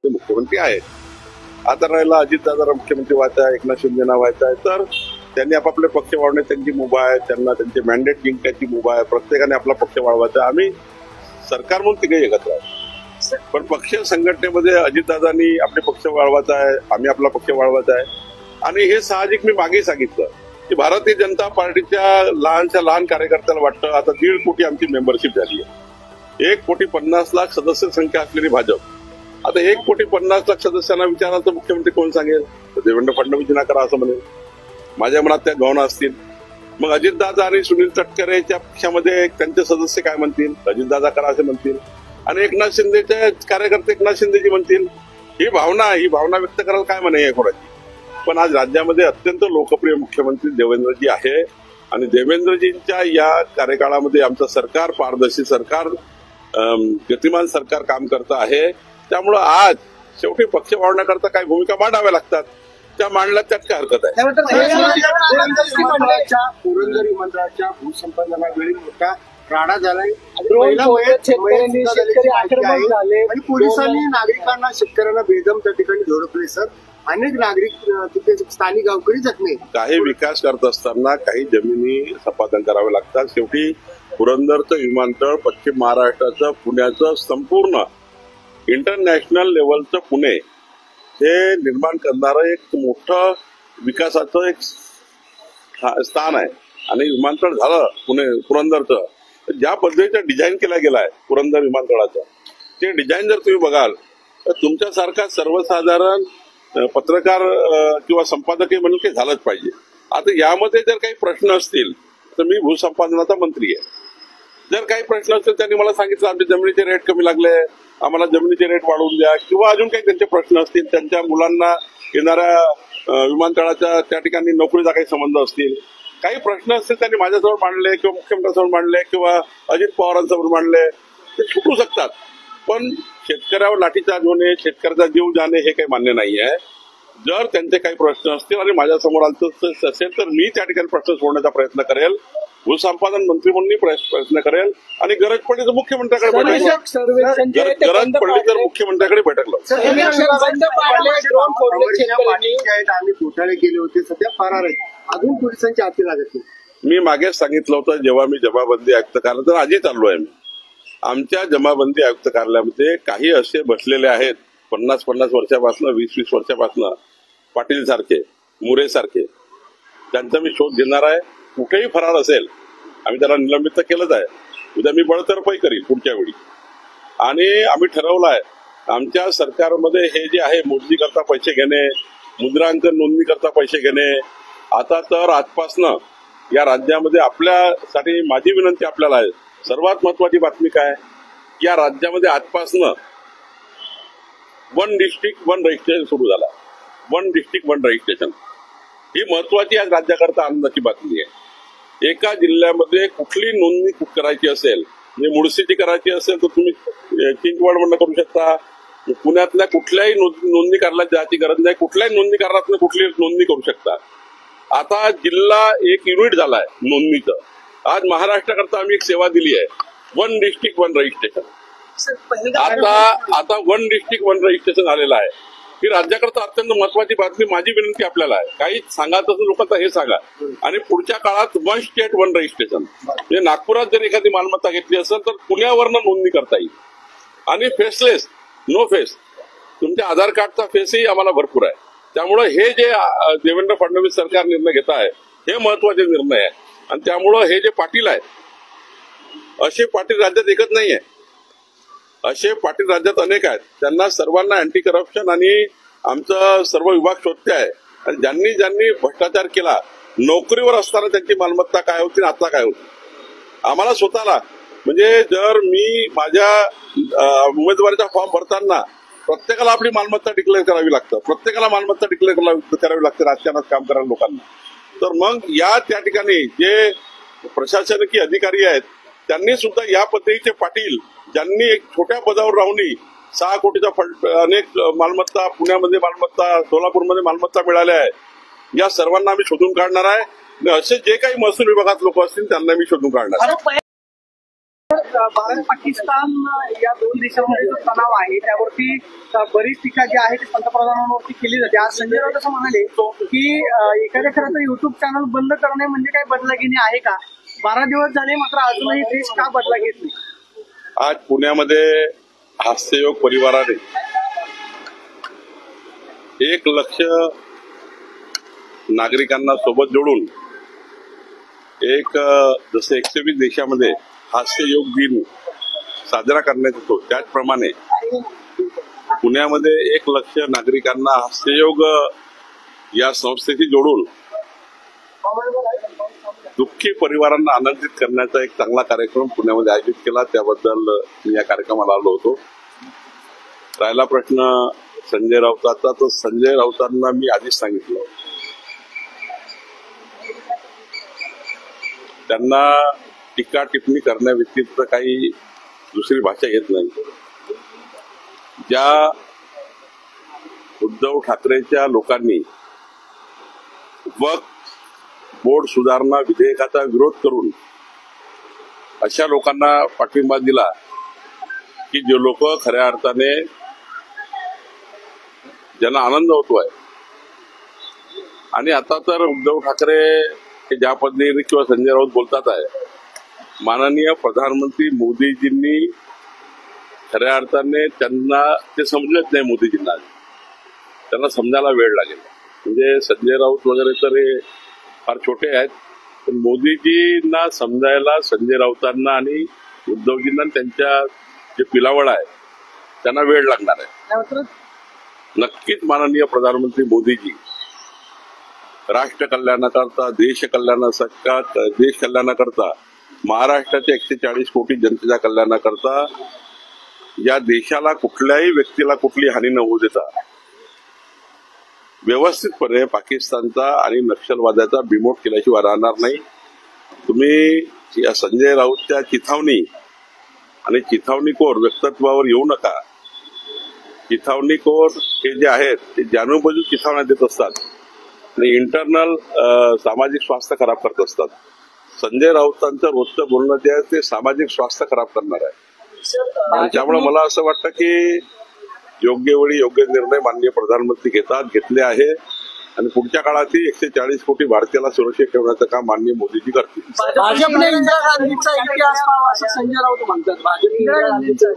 ते मुख्यमंत्री आहेत. आता राहिला अजितदादा मुख्यमंत्री व्हायचा आहे, एकनाथ शिंदेना व्हायचा आहे, तर त्यांनी आपापले पक्ष वाढवण्याची त्यांची मुभा आहे, त्यांना त्यांचे मॅन्डेट जिंकण्याची मुभा आहे. प्रत्येकाने आपला पक्ष वाढवायचा. आम्ही सरकार म्हणून तिघे एकत्र आहोत, पण पक्ष संघटनेमध्ये अजितदादांनी आपले पक्ष वाढवायचा आहे, आम्ही आपला पक्ष वाढवायचा आहे. आणि हे साहजिक मी मागे सांगितलं की भारतीय जनता पार्टीच्या लहान कार्यकर्त्याला वाटतं आता 1.5 कोटी आमची मेंबरशिप झाली आहे. 1,50,00,000 सदस्य संख्या असलेली भाजप, आता 1,50,00,000 सदस्यांना विचाराल तर मुख्यमंत्री कोण सांगेल? देवेंद्र फडणवीस करा असं म्हणेल. माझ्या मनात त्या गौण असतील. मग अजितदादा आणि सुनील तटकरेच्या पक्षामध्ये त्यांचे सदस्य काय म्हणतील? अजितदादा करा असे म्हणतील. आणि एकनाथ शिंदेचे कार्यकर्ते एकनाथ शिंदेजी म्हणतील. ही भावना व्यक्त करायला काय म्हणे कोणाची? पण आज राज्यामध्ये अत्यंत लोकप्रिय मुख्यमंत्री देवेंद्रजी आहे आणि देवेंद्रजींच्या या कार्यकाळामध्ये आमचं सरकार पारदर्शी सरकार, गतिमान सरकार काम करतं आहे. त्यामुळं आज शेवटी पक्ष वाढवण्याकरता काही भूमिका मांडाव्या लागतात. त्या मांडल्या त्यात काय हरकत आहे? पुरंदर विमानतळाच्या भूसंपादनावेळी मोठा राडा झालाय. पोलिसांनी नागरिकांना शेतकऱ्यांना बेदम त्या ठिकाणी झोडपले सर. अनेक नागरिक तिथे स्थानिक गावकरी जखमी. काही विकास करत असताना काही जमिनी संपादन करावे लागतात. शेवटी पुरंदरचं विमानतळ पश्चिम महाराष्ट्राचं, पुण्याचं संपूर्ण इंटरनॅशनल लेवलचं पुणे हे निर्माण करणारं एक मोठं विकासाचं एक स्थान आहे. आणि विमानतळ झालं पुरंदरचं, ज्या पद्धतीचं डिझाईन केला गेलाय पुरंदर विमानतळाचं, ते डिझाईन जर तुम्ही बघाल तर तुमच्यासारखा सर्वसाधारण पत्रकार किंवा संपादकीय म्हणून काही झालंच पाहिजे. आता यामध्ये जर काही प्रश्न असतील तर मी भूसंपादनाचा मंत्री आहे. जर काही प्रश्न असतील त्यांनी मला सांगितलं आमच्या जमिनीचे रेट कमी लागले, आम्हाला जमिनीचे रेट वाढवून द्या, किंवा अजून काही त्यांचे प्रश्न असतील, त्यांच्या मुलांना येणाऱ्या विमानतळाच्या त्या ठिकाणी नोकरीचा काही संबंध असतील, काही प्रश्न असतील त्यांनी माझ्यासमोर मांडले किंवा मुख्यमंत्र्यांसमोर मांडले किंवा अजित पवारांसमोर मांडले, ते सुटू शकतात. पण शेतकऱ्यावर लाठीचार्ज होणे, शेतकऱ्याचा जीव जाणे हे काही मान्य नाही आहे. जर त्यांचे काही प्रश्न असतील आणि माझ्यासमोर असेल तर मी त्या ठिकाणी प्रश्न सोडण्याचा प्रयत्न करेल. भूसंपादन मंत्री म्हणून प्रयत्न करेल आणि गरज पडली तर मुख्यमंत्र्याकडे गरज पडली तर मुख्यमंत्र्याकडे बैठक आम्ही घोटाळे केले होते, सध्या फरार आहेत, अजून पोलिसांची हाती लागत नाही. मी मागेच सांगितलं होतं जेव्हा मी जमाबंदी आयुक्त कार्यालयात आजही चाललो आहे. आमच्या जमाबंदी आयुक्त कार्यालयामध्ये काही असे बसलेले आहेत 50-50 वर्षापासून, 20-20 वर्षापासून, पाटील सारखे, मुरे सारखे, त्यांचा मी शोध घेणार आहे. कुठेही फरार असेल आम्ही त्याला निलंबित तर केलंच आहे. उद्या मी बळतरफही करील पुढच्या वेळी. आणि आम्ही ठरवलं आहे आमच्या सरकारमध्ये हे जे आहे मोजणी करता पैसे घेणे, मुद्रांकन नोंदणी करता पैसे घेणे, आता तर आजपासनं या राज्यामध्ये आपल्यासाठी माझी विनंती आपल्याला आहे, सर्वात महत्वाची बातमी काय, या राज्यामध्ये आजपासनं 1 डिस्ट्रिक्ट 1 रजिस्ट्रेशन सुरू झाला. 1 डिस्ट्रिक्ट 1 रजिस्ट्रेशन ही महत्वाची आज राज्याकरता आनंदाची बातमी आहे. एका जिल्ह्यामध्ये कुठली नोंदणी करायची असेल, म्हणजे मुळशीची करायची असेल तर तुम्ही चिंचवडमधून करू शकता. पुण्यातल्या कुठल्याही नोंदणी करायला जायची गरज नाही, कुठल्याही नोंदणी करारात कुठली नोंदणी करू शकता. आता जिल्हा एक युनिट झालाय नोंदणीचं. आज महाराष्ट्राकरता आम्ही एक सेवा दिली आहे, 1 डिस्ट्रिक्ट 1 रजिस्ट्रेशन. आता 1 डिस्ट्रिक्ट 1 रजिस्ट्रेशन आलेलं आहे. ही राज्याकरता अत्यंत महत्वाची बातमी. माझी विनंती आपल्याला आहे, काही सांगायचं असेल लोकांना हे सांगा. आणि पुढच्या काळात 1 स्टेट 1 रजिस्ट्रेशन, म्हणजे नागपुरात जर एखादी मालमत्ता घेतली असेल तर पुण्यावरनं नोंदणी करता येईल. आणि फेसलेस, नो फेस, तुमच्या आधार कार्डचा फेसही आम्हाला भरपूर आहे. त्यामुळे हे जे देवेंद्र फडणवीस सरकार निर्णय घेत आहे हे महत्वाचे निर्णय आहे. आणि त्यामुळं हे जे पाटील आहेत, असे पाटील राज्यात एकच नाहीये, असे पाटील राज्यात अनेक आहेत. त्यांना सर्वांना अँटी करप्शन आणि आमचं सर्व विभाग शोधते आहे. आणि ज्यांनी ज्यांनी भ्रष्टाचार केला, नोकरीवर असताना त्यांची मालमत्ता काय होती आणि आता काय होती, आम्हाला स्वतःला, म्हणजे जर मी माझ्या उमेदवारीचा फॉर्म भरताना प्रत्येकाला आपली मालमत्ता डिक्लेअर करावी लागतं, प्रत्येकाला मालमत्ता डिक्लेअर करावी लागते राजकारणात काम करायला लोकांना. तर मग त्या ठिकाणी जे प्रशासकीय अधिकारी आहेत त्यांनी सुद्धा या पद्धतीचे पाटील, ज्यांनी एक छोट्या पदावर राहूनही 6 कोटीचा अनेक मालमत्ता, पुण्यामध्ये मालमत्ता, सोलापूरमध्ये मालमत्ता मिळाल्या आहे, या सर्वांना आम्ही शोधून काढणार आहे. असे जे काही महसूल विभागात लोक असतील त्यांना मी शोधून काढणार. भारत पाकिस्तान या दोन देशांमध्ये जो तणाव आहे त्यावरती बरीच टीका जी आहे ती पंतप्रधानांवरती केली जाते. आज संजय राऊत असं म्हणाले की एखाद्या खरं तर युट्यूब चॅनल बंद करणे म्हणजे काय बदला घेणे आहे का? 12 दिवस झाले मात्र अजूनही देश का बदला घेत नाही? आज पुण्यामध्ये हास्ययोग परिवाराने 1 लाख नागरिकांना सोबत जोडून जसं 120 देशामध्ये हास्य योग दिन साजरा करण्यात येतो त्याचप्रमाणे पुण्यामध्ये 1 लाख नागरिकांना हास्ययोग या संस्थेशी जोडून दुःखी परिवारांना आनंदित करण्याचा एक चांगला कार्यक्रम पुण्यामध्ये आयोजित केला. त्याबद्दल मी या कार्यक्रमाला आलो होतो. राहिला प्रश्न संजय राऊतांचा, तर संजय राऊतांना मी आधीच सांगितलं त्यांना टीका टिप्पणी करण्याव्यतिरिक्त काही दुसरी भाषा येत नाही. ज्या उद्धव ठाकरेच्या लोकांनी वक्फ बोर्ड सुधारणा विधेयकाचा विरोध करून अशा लोकांना पाठिंबा दिला की जे लोक खऱ्या अर्थाने ज्यांना आनंद होतोय, आणि आता तर उद्धव ठाकरे हे ज्या पद्धतीने किंवा संजय राऊत बोलतात आहे, माननीय प्रधानमंत्री मोदीजींनी खऱ्या अर्थाने त्यांना ते समजत नाही. मोदीजींना त्यांना समजायला वेळ लागेल. म्हणजे संजय राऊत वगैरे तर हे फार छोटे आहेत, पण मोदीजींना समजायला संजय राऊतांना आणि उद्धवजींना त्यांच्या जे पिलावळ आहे त्यांना वेळ लागणार आहे. नक्कीच माननीय प्रधानमंत्री मोदीजी राष्ट्र कल्याणाकरता, देश कल्याणाकरता, महाराष्ट्राच्या 140 कोटी जनतेच्या कल्याणाकरता या देशाला कुठल्याही व्यक्तीला कुठली हानी न होऊ देता व्यवस्थितपणे पाकिस्तानचा आणि नक्षलवादाचा बिमोड केल्याशिवाय राहणार नाही. तुम्ही या संजय राऊतच्या चिथावणी आणि चिथावणीखोर व्यक्तित्वावर येऊ नका. चिथावणीखोर हे जे आहेत ते जाणूनबुजून चिथावण्या देत असतात आणि इंटरनल सामाजिक स्वास्थ्य खराब करत असतात. संजय राऊतांचं रोजचं बोलणं जे आहे ते सामाजिक स्वास्थ्य खराब करणार आहे. आणि त्यामुळे मला असं वाटतं की योग्य वेळी योग्य निर्णय माननीय प्रधानमंत्री घेतले आहे आणि पुढच्या काळात 140 कोटी भारतीयाला सुरक्षित ठेवण्याचं काम माननीय मोदीजी करतील. भाजपने इंदिरा गांधींचा इतिहास पाहावा असं संजय राऊत म्हणतात.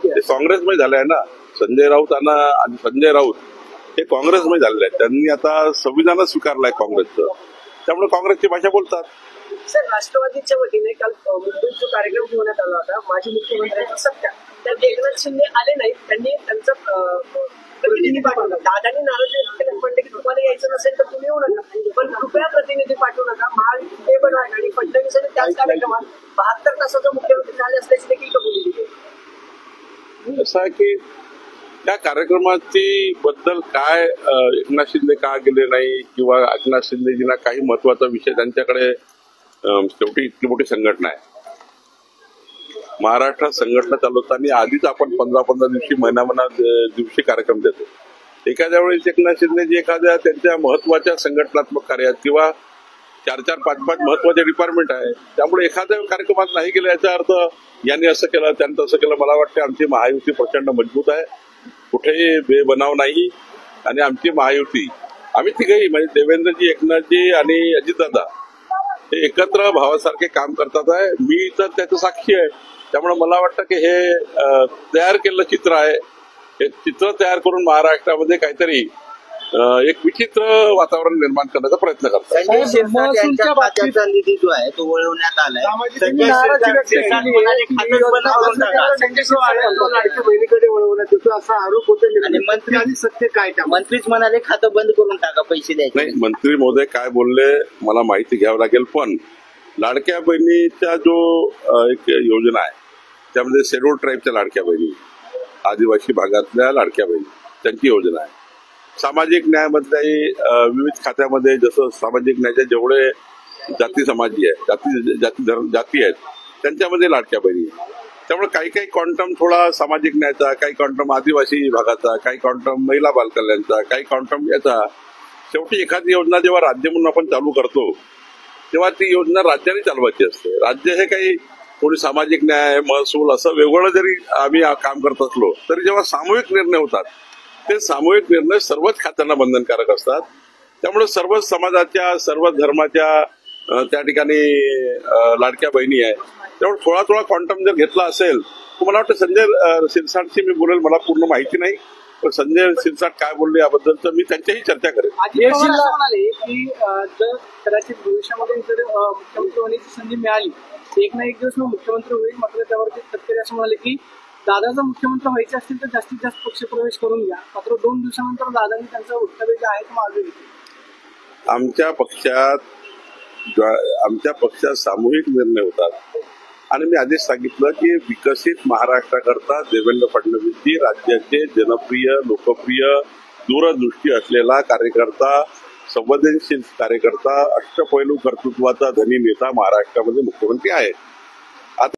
ते काँग्रेसमध्ये झाले आहे ना. संजय राऊत आणि संजय राऊत हे काँग्रेसमध्ये झालेले आहेत. त्यांनी आता संविधानच स्वीकारलंय काँग्रेसचं, त्यामुळे काँग्रेसची भाषा बोलतात. सर, राष्ट्रवादीच्या वतीने काल मुंबईत जो कार्यक्रम ठेवण्यात आला होता माजी मुख्यमंत्र्यांचा सत्कार, त्यात एकनाथ शिंदे आले नाहीत. त्यांनी त्यांचं प्रतिनिधी पाठवलं. दादांनी नाराजी व्यक्त केली, म्हणले की तुम्हाला यायचं नसेल तर तुम्ही येऊ नका, पण कृपया प्रतिनिधी पाठवू नका. महायुतीबळ आणि फडणवीसांनी त्याच कार्यक्रमात 72 तासाचं मुख्यमंत्री झाले असल्याची देखील कबुली दिली. असं आहे की त्या कार्यक्रमाची बद्दल काय एकनाथ शिंदे का गेले नाही किंवा एकनाथ शिंदेजींना काही महत्वाचा विषय त्यांच्याकडे, शेवटी इतकी मोठी संघटना आहे. महाराष्ट्रात संघटना चालवताना आधीच आपण 15-15 दिवशी, महिना दिवशी कार्यक्रम देतो. एखाद्या वेळेस एकनाथ शिंदेजी एखाद्या त्यांच्या महत्वाच्या संघटनात्मक कार्यात किंवा 4-4, 5-5 महत्वाचे डिपार्टमेंट आहे, त्यामुळे एखाद्या कार्यक्रमात नाही गेलं याचा अर्थ यांनी असं केलं त्यांनी तसं केलं. मला वाटतं आमची महायुती प्रचंड मजबूत आहे, कुठेही बेबनाव नाही. आणि आमची महायुती आम्ही तिघही म्हणजे देवेंद्रजी, एकनाथजी आणि अजितदादा हे एकत्र भावासारखे काम करतात आहे. मी तर त्याचं साक्षी आहे. त्यामुळे मला वाटतं की हे तयार केलेलं चित्र आहे. हे चित्र तयार करून महाराष्ट्रामध्ये काहीतरी एक विचित्र वातावरण निर्माण करण्याचा प्रयत्न करतात. महसूलच्या बाबतीचा निधी जो आहे तो वळवण्यात आलाय. लाडक्या बहिणीकडे वळवण्यात येतो असा आरोप होतो. आणि मंत्री आणि सत्य काय, मंत्रीच म्हणाले खातं बंद करून टाका, पैसे द्यायचे नाही. मंत्री महोदय काय बोलले मला माहिती घ्यावं लागेल, पण लाडक्या बहिणीच्या जो एक योजना आहे त्यामध्ये शेड्यूल ट्राईबच्या लाडक्या बहिणी, आदिवासी भागातल्या लाडक्या बहिणी त्यांची योजना आहे. सामाजिक न्यायामधल्याही विविध खात्यामध्ये जसं सामाजिक न्यायाचे जेवढे जाती समाजी आहेत, जाती आहेत त्यांच्यामध्ये लाडक्या बहिणी. त्यामुळे काही काही क्वांटम थोडा सामाजिक न्यायाचा, काही क्वांटम आदिवासी भागाचा, काही क्वांटम महिला बालकल्याणचा, काही क्वांटम याचा. शेवटी एखादी योजना जेव्हा राज्य म्हणून आपण चालू करतो तेव्हा ती योजना राज्याने चालवायची असते. राज्य हे काही कोणी सामाजिक न्याय, महसूल असं वेगवेगळं जरी आम्ही काम करत असलो तरी जेव्हा सामूहिक निर्णय होतात ते सामूहिक निर्णय सर्वच खात्यांना बंधनकारक असतात. त्यामुळे सर्वच समाजाच्या सर्वच धर्माच्या त्या ठिकाणी लाडक्या बहिणी आहे. त्यामुळे थोडा क्वांटम जर घेतला असेल तर मला वाटतं संजय शिरसाटशी मी बोलेल, मला पूर्ण माहिती नाही, पण संजय शिरसाट काय बोलले याबद्दल तर मी त्यांच्याही चर्चा करेन. अजित पवार असं म्हणाले की जर कदाचित भविष्यामध्ये जर मुख्यमंत्री होण्याची संधी मिळाली एक ना एक दिवस मग मुख्यमंत्री होईल, मात्र त्यावरती तटकरे असं म्हणाले की दादा जर मुख्यमंत्री व्हायचे असतील तर जास्तीत जास्त पक्षप्रवेश करून घ्या, मात्र 2 दिवसानंतर दादांनी त्यांचं वक्तव्य जे आहे ते मागे घेतलं. आमच्या पक्षात सामूहिक निर्णय होतात आणि मी आधीच सांगितलं की विकसित महाराष्ट्राकरता देवेंद्र फडणवीसजी राज्याचे जनप्रिय, लोकप्रिय, दूरदृष्टी असलेला कार्यकर्ता, संवेदनशील कार्यकर्ता, अष्टपैलू कर्तृत्वाचा धनी नेता महाराष्ट्रामध्ये मुख्यमंत्री आहे.